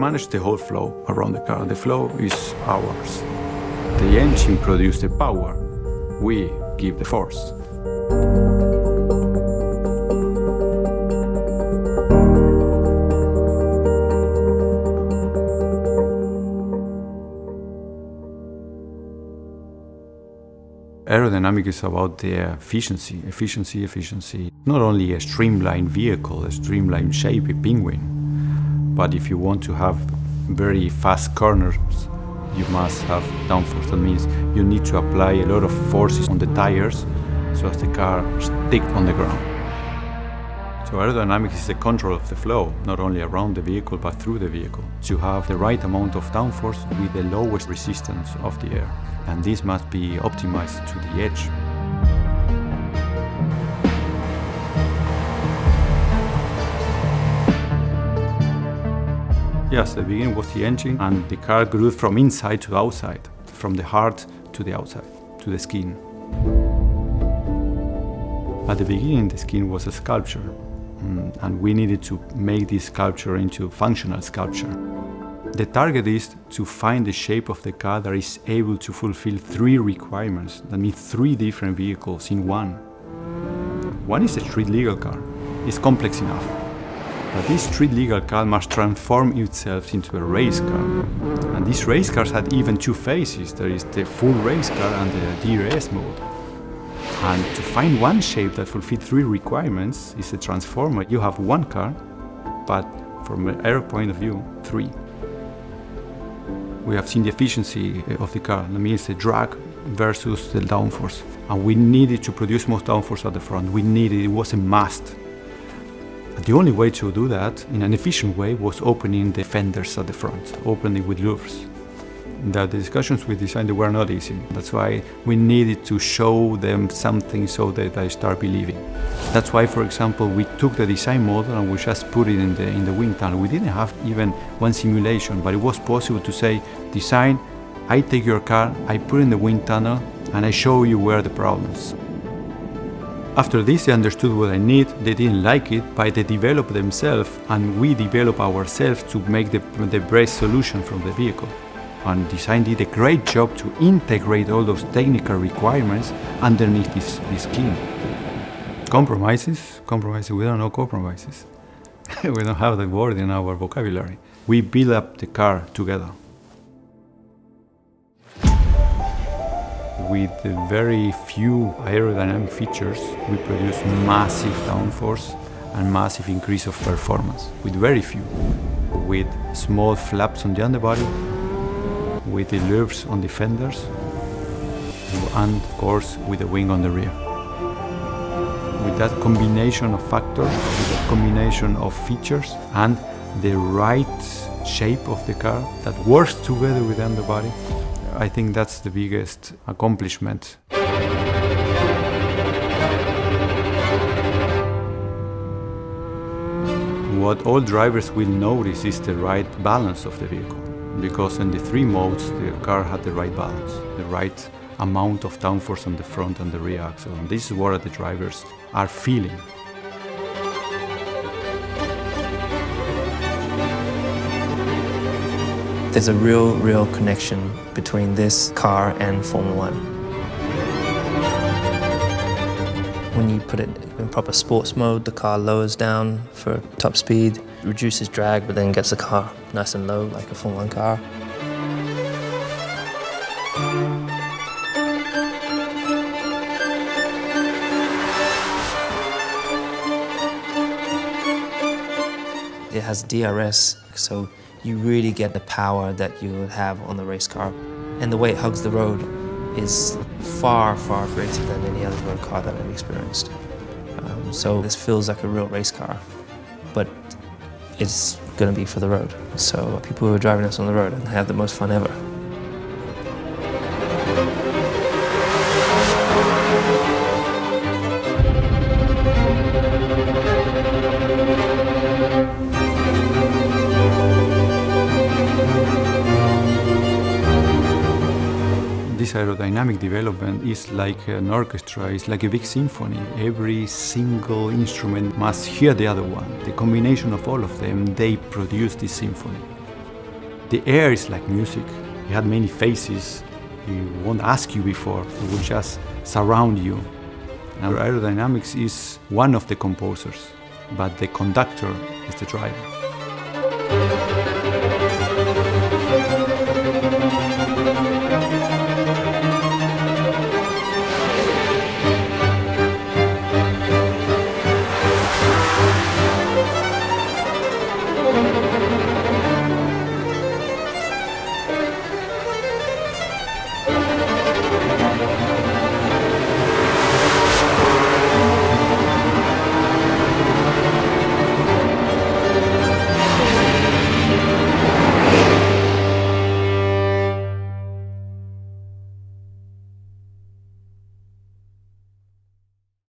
manage the whole flow around the car. The flow is ours. The engine produces the power. We give the force. Aerodynamics is about the efficiency. Not only a streamlined vehicle, a streamlined shape, a penguin, but if you want to have very fast corners, you must have downforce. That means you need to apply a lot of forces on the tires so as the car sticks on the ground. So aerodynamics is the control of the flow, not only around the vehicle but through the vehicle, to have the right amount of downforce with the lowest resistance of the air. And this must be optimized to the edge. Yes, the beginning was the engine, and the car grew from inside to outside, from the heart to the outside, to the skin. At the beginning, the skin was a sculpture, and we needed to make this sculpture into functional sculpture. The target is to find the shape of the car that is able to fulfill 3 requirements. That means 3 different vehicles in one. One is a street legal car. It's complex enough. But this street legal car must transform itself into a race car. And these race cars had even 2 phases. There is the full race car and the DRS mode. And to find one shape that fulfills 3 requirements is a transformer. You have one car, but from an aero point of view, 3. We have seen the efficiency of the car. That means the drag versus the downforce. And we needed to produce most downforce at the front. It was a must. But the only way to do that in an efficient way was opening the fenders at the front, opening with louvers. The discussions with design, they were not easy. That's why we needed to show them something so that they start believing. That's why, for example, we took the design model and we just put it in the wind tunnel. We didn't have even one simulation, but it was possible to say, design, I take your car, I put it in the wind tunnel, and I show you where the problems. After this, they understood what I need. They didn't like it, but they developed themselves, and we developed ourselves to make the best solution from the vehicle. And design did a great job to integrate all those technical requirements underneath this skin. Compromises, we don't know compromises. We don't have the word in our vocabulary. We build up the car together. With very few aerodynamic features, we produce massive downforce and massive increase of performance. With very few. With small flaps on the underbody, with the loops on the fenders, and of course with the wing on the rear. With that combination of factors, with that combination of features and the right shape of the car that works together with the underbody, I think that's the biggest accomplishment. What all drivers will notice is the right balance of the vehicle. Because in the 3 modes, the car had the right balance, the right amount of downforce on the front and the rear axle. And this is what the drivers are feeling. There's a real connection between this car and Formula 1. When you put it in proper sports mode, the car lowers down for top speed, reduces drag, but then gets the car nice and low like a Formula 1 car. It has DRS, so you really get the power that you would have on the race car. And the way it hugs the road is far greater than any other road car that I've experienced. So this feels like a real race car, but it's going to be for the road. So people who are driving this on the road and have the most fun ever. This aerodynamic development is like an orchestra, it's like a big symphony. Every single instrument must hear the other one. The combination of all of them, they produce this symphony. The air is like music. It had many faces. It won't ask you before. It will just surround you. Now, aerodynamics is one of the composers, but the conductor is the driver.